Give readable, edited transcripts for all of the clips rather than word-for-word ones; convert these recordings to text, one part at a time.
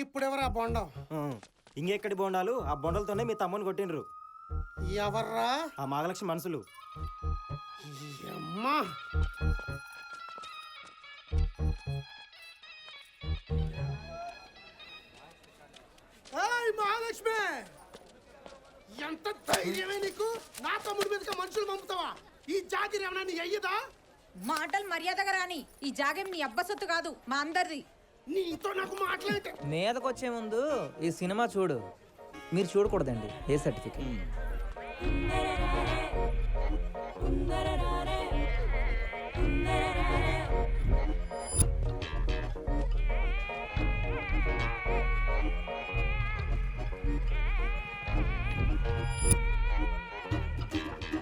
ఇప్పుడెవరా బొండం? ఇంకెక్కడి బోండాలు? ఆ బొండలతోనే మీ తమ్ముని కొట్టిండ్రు. ఎవర్రా? ఆ మాగలక్ష్మి మనుషులు. అమ్మా మహాలక్ష్మి, ఎంత ధైర్యమే నీకు? నా తమ్ముడి మీదకి మనుషులు పంపుతావా? ఈ జాతి ఏమన్నా నీ అయ్యదా? మాటలు మర్యాదగా రాని. ఈ జాగం నీ అబ్బ సొత్తు కాదు, మా అందరిది. నీతో నాకు మాట్లాడితే మీదకొచ్చే ముందు ఈ సినిమా చూడు. మీరు చూడకూడదండి, ఏ సర్టిఫికేట్.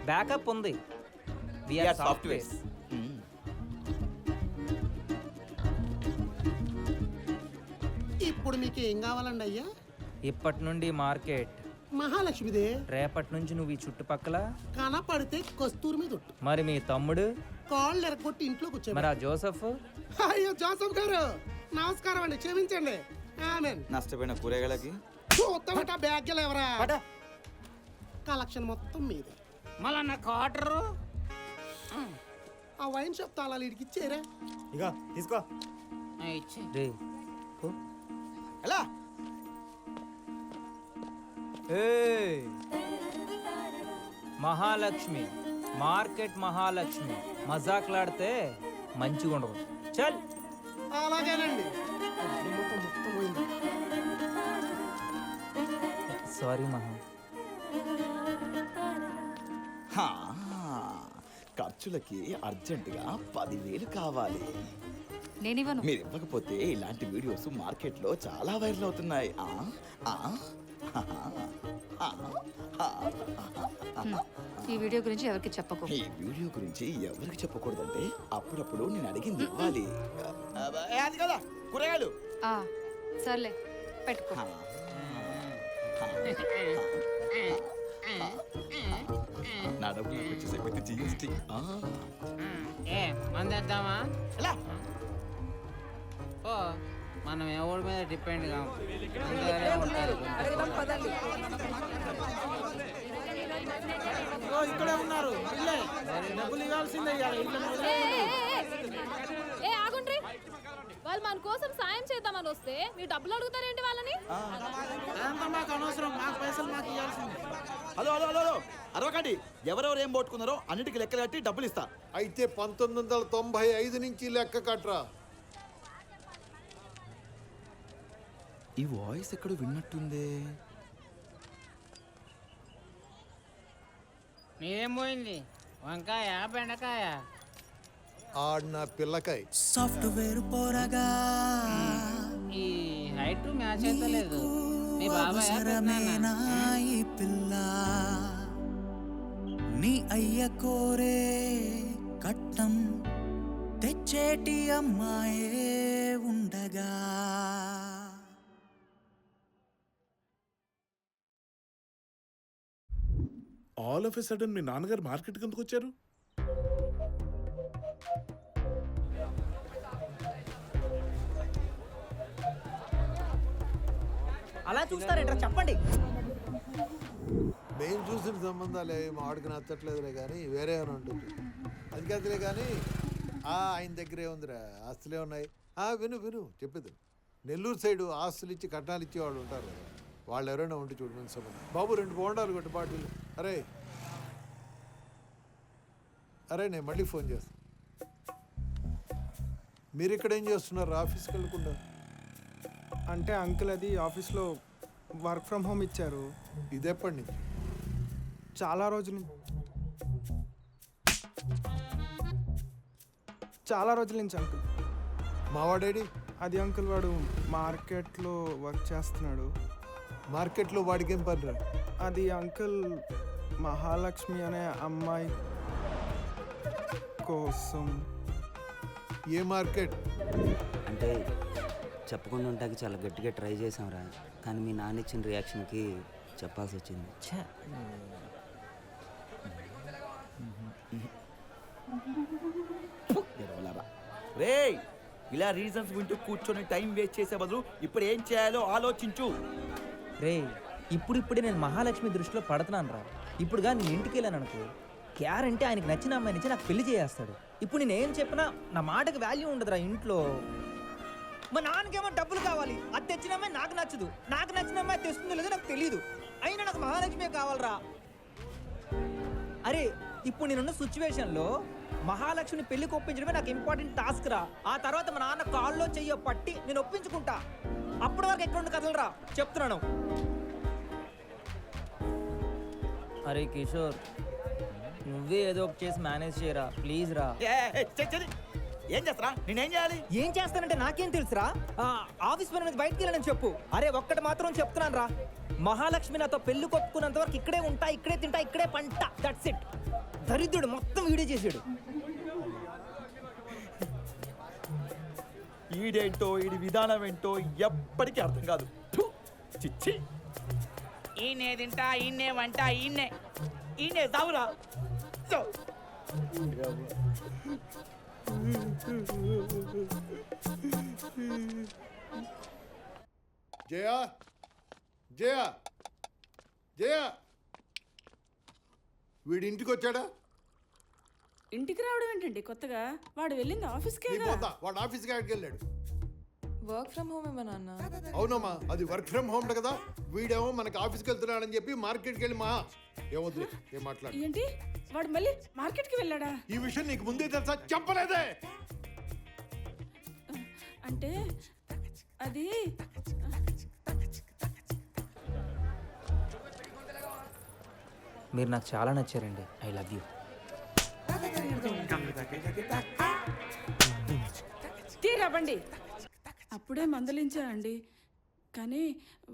బ్యాకప్ ఉంది. We are softwares. ఇప్పుడు మీకు ఏం కావాలండి అయ్యా? ఇప్పటి నుండి మార్కెట్ మహాలక్ష్మిదే. రేపటి నుంచి నువ్వు ఈ చుట్టుపక్కల కనపడితే కస్తూరి మీద ఒట్టు. మరి మీ తమ్ముడు కాళ్ళు ఎరగొట్టి ఇంట్లో కూర్చో. మరి ఆ జోసఫ్? అయ్యో జోసఫ్ గారు నమస్కారం అండి, క్షమించండి. ఆమెన్. నష్టపోయిన కూరగాయలకి చూస్తామట బ్యాగ్ ఎవరా? కలెక్షన్ మొత్తం మీదే. మళ్ళా నాకు ఆర్డరు ఆ వైన్ షాప్ తాళాలు ఇడికి ఇచ్చేరా? ఇక తీసుకో. ఇచ్చి రే పో. ఎలా మహాలక్ష్మి మార్కెట్, మహాలక్ష్మి మజాక్లాడితే మంచిగా ఉండదు. చల్. అలాగేనండి. మొత్తం పోయింది. సారీ మహా. హా, ఖర్చులకి అర్జెంటుగా 10,000 కావాలి. నేనివ్వను. మీరు ఇవ్వకపోతే ఇలాంటి వీడియోస్ మార్కెట్లో చాలా వైరల్ అవుతున్నాయి. ఈ వీడియో గురించి ఎవరికి చెప్పకు. ఈ వీడియో గురించి ఎవరికి చెప్పకూడదంటే అప్పుడప్పుడు నేను అడిగింది ఇవ్వాలి. అది కదా కూరగాయలు. సర్లే పెట్టుకో. నా డబ్బులు వచ్చేసరికి జిఎస్టీ. మందేద్దామా? ఓ మనం ఎవరి మీద డిపెండ్ కాము. ఇక్కడే ఉన్నారు. డబ్బులు ఇవ్వాల్సిందే. ఆగుండ్రి. వాళ్ళు మన కోసం సాయం చేద్దామని వస్తే మీరు డబ్బులు అడుగుతారేంటి వాళ్ళని? మాకు అనవసరం, మాకు పైసలు మాకు ఇవ్వాల్సిందే. హలో హలో హలో అరవకండి. ఎవరెవరు ఏం పోట్టుకున్నారో అన్నిటికీ లెక్కలు కట్టి డబ్బులు ఇస్తా. అయితే 1995 నుంచి లెక్క కట్రా. ఈ వాయిస్ ఎక్కడో విన్నట్టుందే. నీదేం పోయింది? వంకాయ, బెండకాయ? ఆడిన పిల్లకాయ. సాఫ్ట్వేర్ పోరగా ఈ హైట్ మ్యాచ్ అయితే లేదు. మీ బాబాయ్ ఈ పిల్ల నీ అయ్య కోరే కట్టం తెచ్చేటి అమ్మాయే ఉండగా. ఆల్ ఆఫ్ ఎ సడన్ మీ నాన్నగారు మార్కెట్కి ఎందుకు వచ్చారు? అలా చూస్తారేంట్రా, చెప్పండి. మేము చూసిన సంబంధాలే మాడికి నచ్చట్లేదులే కానీ వేరే అని ఉంటుంది. అది కదలే కానీ ఆయన దగ్గరే ఉందిరా, ఆస్తులే ఉన్నాయి. విను విను చెప్పేది. నెల్లూరు సైడు ఆస్తులు ఇచ్చి కట్నాలు ఇచ్చేవాళ్ళు ఉంటారు కదా, వాళ్ళు ఎవరైనా ఉంటే చూడు మంచి సంబంధం. బాబు 2 బోండాలు కొట్టి బాటిల్. అరే నేను మళ్ళీ ఫోన్ చేస్తాను. మీరు ఇక్కడ ఏం చేస్తున్నారు? ఆఫీస్కి వెళ్ళకుండా? అంటే అంకుల్ అది ఆఫీస్లో వర్క్ ఫ్రమ్ హోమ్ ఇచ్చారు. ఇది ఎప్పటి నుంచి? చాలా రోజుల నుంచి అంకుల్. మావాడేడి? అది అంకుల్ వాడు మార్కెట్లో వర్క్ చేస్తున్నాడు. మార్కెట్లో వాడికి ఏం పనిరా? అది అంకుల్ మహాలక్ష్మి అనే అమ్మాయి కోసం. ఏ మార్కెట్? అంటే చెప్పకుండా ఉంటాకి చాలా గట్టిగా ట్రై చేసాంరా, కానీ మీ నాన్న ఇచ్చిన రియాక్షన్కి చెప్పాల్సి వచ్చింది. రేయ్ ఇలా రీజన్స్ వింటూ కూర్చొని టైం వేస్ట్ చేసే బదులు ఇప్పుడు ఏం చేయాలో ఆలోచించు. రే ఇప్పుడిప్పుడే నేను మహాలక్ష్మి దృష్టిలో పడుతున్నాను రా. ఇప్పుడుగా నేను ఇంటికి వెళ్ళాను అనుకో, గ్యారంటీ ఆయనకి నచ్చిన అమ్మాయి నుంచి నాకు పెళ్లి చేస్తాడు. ఇప్పుడు నేను ఏం చెప్పినా నా మాటకి వాల్యూ ఉండదురా ఇంట్లో. మా నాన్నకేమో డబ్బులు కావాలి, అది తెచ్చిన అమ్మాయి నాకు నచ్చదు, నాకు నచ్చిన అమ్మాయి తెస్తుందో లేదో నాకు తెలియదు, అయినా నాకు మహాలక్ష్మి కావాలరా. అరే ఇప్పుడు నేనున్న సిచ్యువేషన్లో మహాలక్ష్మిని పెళ్లికి ఒప్పించడమే నాకు ఇంపార్టెంట్ టాస్క్ రా. ఆ తర్వాత మా నాన్న కాల్లో చెయ్యో పట్టి నేను ఒప్పించుకుంటా. అప్పటి వరకు ఎక్కడ కదలరా చెప్తున్నాను. అరే కిషోర్, నువ్వే ఏదో ఒకటి చేసి మేనేజ్ చేయరా ప్లీజ్ రా. ఏం చేస్తారా? నేనేం చేయాలి? ఏం చేస్తానంటే నాకేం తెలుసురా. ఆఫీస్ పని మీద బయటికి వెళ్ళానని చెప్పు. అరే ఒక్కటి మాత్రం చెప్తున్నాను రా, మహాలక్ష్మి నాతో పెళ్లి కొట్టుకున్నంత వరకు ఇక్కడే ఉంటా, ఇక్కడే తింటా, ఇక్కడే పంట. That's it. దరిద్రుడు మొత్తం వీడియో చేసాడు. ఈడేంటో ఈడి విధానం ఏంటో ఎప్పటికీ అర్థం కాదు. థు, చిచ్చి. ఈయనే తింటా, ఈయనే వంట, ఈయనే సావురా. జయా జయా జయా, వీడి ఇంటికి వచ్చాడా? ఇంటికి రావడం ఏంటండి కొత్తగా? వాడు వెళ్ళింది ఆఫీస్కే. నీ పోతా, వాడు ఆఫీస్కి ఆడికి వెళ్ళాడు. వర్క్ ఫ్రమ్ హోమ్ ఏమో నాన్న. అవునమ్మా, అది వర్క్ ఫ్రమ్ హోమ్ కదా. వీడేమో మనకి ఆఫీస్కి వెళ్తున్నాడని చెప్పి మార్కెట్కి వెళ్ళి ఏమొద్దు ఏం మాట్లాడు. ఏంటి వాడు మళ్ళీ మార్కెట్కి వెళ్ళాడా? ఈ విషయం నీకు ముందే తెలుసా? చెప్పలేదే. అంటే అది మీరు నాకు చాలా నచ్చారండి. I love you. తీరా బండి. అప్పుడే మందలించా అండి, కానీ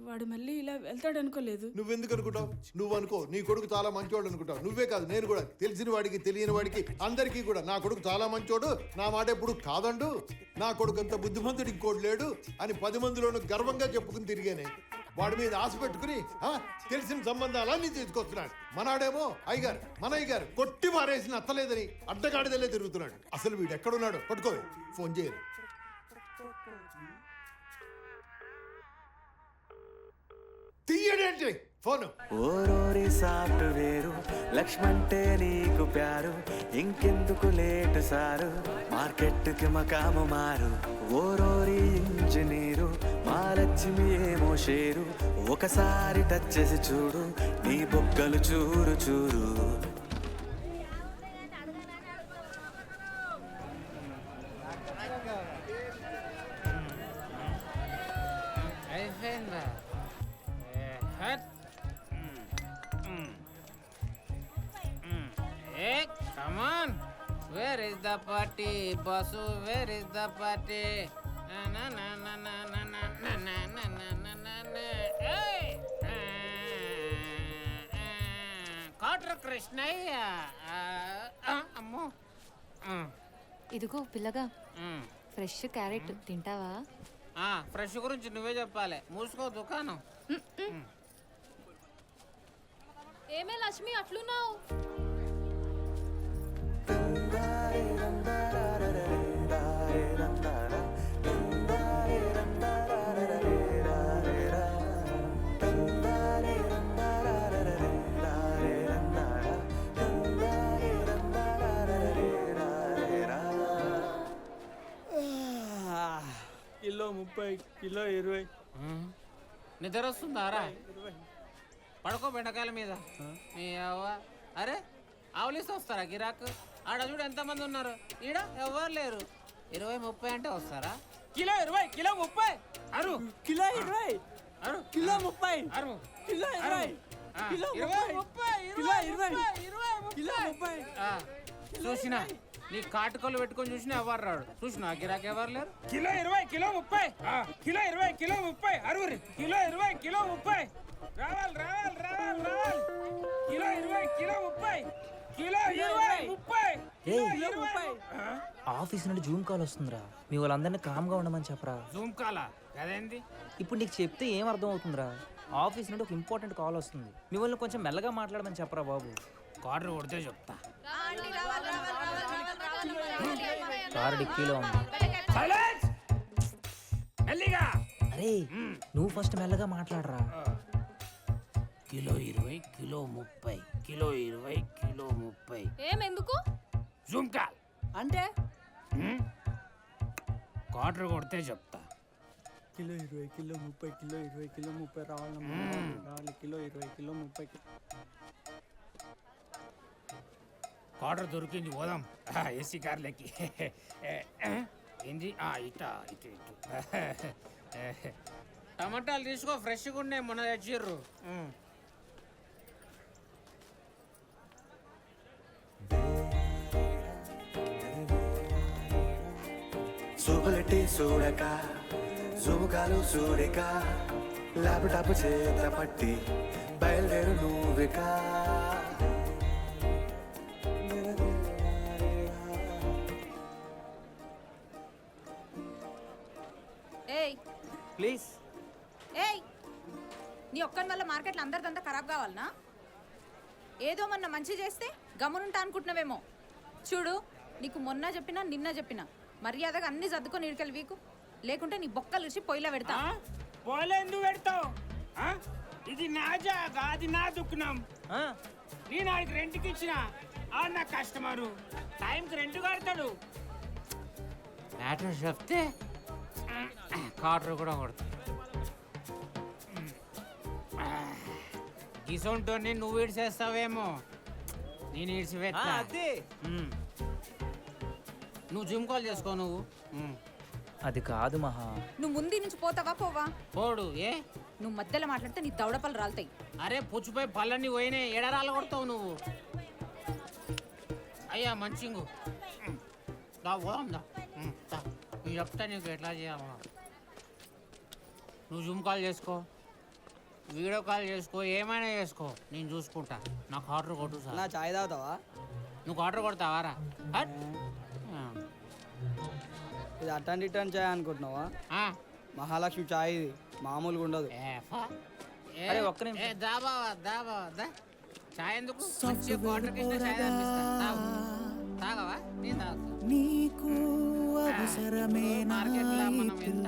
వాడు మళ్ళీ ఇలా వెళ్తాడు అనుకోలేదు. నువ్వెందుకు అనుకుంటావు? నువ్వు అనుకో, నీ కొడుకు చాలా మంచోడు అనుకుంటావు. నువ్వే కాదు, నేను కూడా. తెలిసిన వాడికి తెలియని వాడికి అందరికీ కూడా నా కొడుకు చాలా మంచోడు, నా మాట ఎప్పుడు కాదండు, నా కొడుకు అంత బుద్ధిమంతుడు ఇంకోటి లేడు అని 10 మందిలోనూ గర్వంగా చెప్పుకుని తిరిగానే. వాడి మీద ఆశ పెట్టుకుని తెలిసిన సంబంధాలన్నీ తీసుకొస్తున్నాడు. మనాడేమో అయ్యగారు, మన అయ్యగారు కొట్టి మారేసిన అత్తలేదని అడ్డగాడిదలే తిరుగుతున్నాడు. అసలు వీడు ఎక్కడున్నాడు? పట్టుకో, ఫోన్ చేయరు. తీయడేంటి ఫోను? ఓరోరి సాఫ్ట్వేరు లక్ష్మంటే నీకు ప్యారు, ఇంకెందుకు లేటు సారు, మార్కెట్కి మకాము మారు. ఓరోరి ఇంజనీరు మా లక్ష్మి ఏమో షేరు, ఒకసారి టచ్ చేసి చూడు నీ బొక్కలు చూరు చూరు. అయిపోయిందా? Hey, come on. Where is the party, Basu? Where is the party? Na na na na na na na na na na na na na. Hey. Kotra Krishnaya. అమ్మో. ఇదిగో పిల్లగా, ఫ్రెష్ క్యారెట్ తింటావా? ఫ్రెష్ గురించి నువ్వే చెప్పాలి. మూసుకో దుకాణం. ఏమే లక్ష్మి అట్లున్నావు? Kilo 30, kilo 20. నిద్ర వస్తుందారా? పడుకో బెండకాయల మీద. మీ అవ్వ. అరే ఆవులిస్తే వస్తారా గిరాకు? ఆడ చూడు ఎంతమంది ఉన్నారు, ఈడ ఎవరు లేరు. 20-30 అంటే వస్తారా? Kilo 20, kilo 30. అరు కిలో 20, అరు కిలో 30, అరు కిలో 20, కిలో 20-30, కిలో 20, కిలో 30. చూసినా నీ కాటుకలు పెట్టుకొని చూసినా ఎవరు రాడు. చూసినా గిరాకు ఎవరు లేరు. Kilo 20, kilo 30, kilo 20, kilo 30. అరువురి కిలో 20, కిలో 30. రావాలి రావాలి రావాలి రావాలి. Kilo 20, kilo 30, kilo 20, 30, kilo 20. Office నుండి జూమ్ కాల్ వస్తుందిరా. మీ వాళ్ళందరినీ కామ్గా ఉండమని చెప్పరా. జూమ్ కాలా? అదేంది? ఇప్పుడు నీకు చెప్తే ఏం అర్థం అవుతుందిరా? ఆఫీస్ నుండి ఒక ఇంపార్టెంట్ కాల్ వస్తుంది, మీ వాళ్ళని కొంచెం మెల్లగా మాట్లాడమని చెప్పరా బాబు. కార్డు కొడితే చెప్తా. కారు డిక్కీలో ఉంది. సైలెన్స్. ఎల్లిగా అరే నువ్వు ఫస్ట్ మెల్లగా మాట్లాడరా. Kilo 20 kilo 30 kilo 20 kilo 30 ఏమెందుకు? జుంకా అంటే క్వార్టర్ కొడితే చెప్తా. Kilo 20 kilo 30 kilo 20 kilo 30 రావాలమ్మా. రావాలి కిలో 20 కిలో 30 క్వార్టర్ దొరికింది, పోదాం ఏసీ కార్లకి. ఏంది ఇటు ఇటు ఇటు. టమాటాలు తీసుకో, ఫ్రెష్గా ఉన్నాయి, మొన్న తెచ్చిర్రు. సూపులెట్టి చూడక జుముకాలు చూడక ల్యాప్టాప్ చేత పట్టి బయలుదేరు నువ్విక. ఏయ్ ప్లీజ్. ఏయ్, నీ ఒక్కని వల్ల మార్కెట్లో అందరిదంతా ఖరాబ్ కావాలనా? ఏదో మొన్న మంచి చేస్తే గమనుంటా అనుకుంటున్నావేమో. చూడు, నీకు మొన్న చెప్పినా నిన్న చెప్పినా మర్యాదగా అన్ని సర్దుకొని ఇడికెళ్ళి వీకు, లేకుంటే నీ బొక్కలు ఇచ్చి పొయ్యిలో పెడతా. పోలే ఎందుకు పెడతావు? ఇది నా జాగా, అది నా దుఃఖం. నేను ఆయనకి రెంట్కి ఇచ్చిన, ఆ నా కస్టమరు టైంకి రెంట్ కడతాడు. మ్యాటర్ చెప్తే క్వార్టర్ కూడా కొడతా. గిసొంటోని నువ్వు ఇడిచేస్తావేమో, నేను ఇడిచిపెట్టా. నువ్వు జిమ్ కాల్ చేసుకో. నువ్వు అది కాదు మహా. నువ్వు ముందు నుంచి పోతావా పోవా? పోడు. ఏ నువ్వు మధ్యలో మాట్లాడితే నీ దవడపలు రాలుతాయి. అరే పుచ్చిపోయి పళ్ళన్నీ పోయినాయి, ఎడరాలు కొడతావు నువ్వు. అయ్యా మంచింగు దా పోదాం దా. నేను చెప్తా నీకు ఎట్లా చేయాలా. నువ్వు జూమ్ కాల్ చేసుకో, వీడియో కాల్ చేసుకో, ఏమైనా చేసుకో, నేను చూసుకుంటా. నాకు ఆర్డర్ కొట్టు సార్. నా చాయ్ తాగుతావా? నువ్వు ఆర్డర్ కొడతావారా? ఇది అటెండ్ రిటర్న్ చాయ్ అనుకుంటున్నావా? మహాలక్ష్మి చాయ్ ఇది మామూలుగా ఉండదు. అరే ఒక్క నిమిషం. దా బావా, దా బావా, దా. చాయ్ ఎందుకు? మంచిగా క్వార్టర్కి ఇచ్చిన చాయ్ తాగిస్తా. తాగు. తాగవా? నేను తాగుతా. మార్కెట్లో మనం ఎంత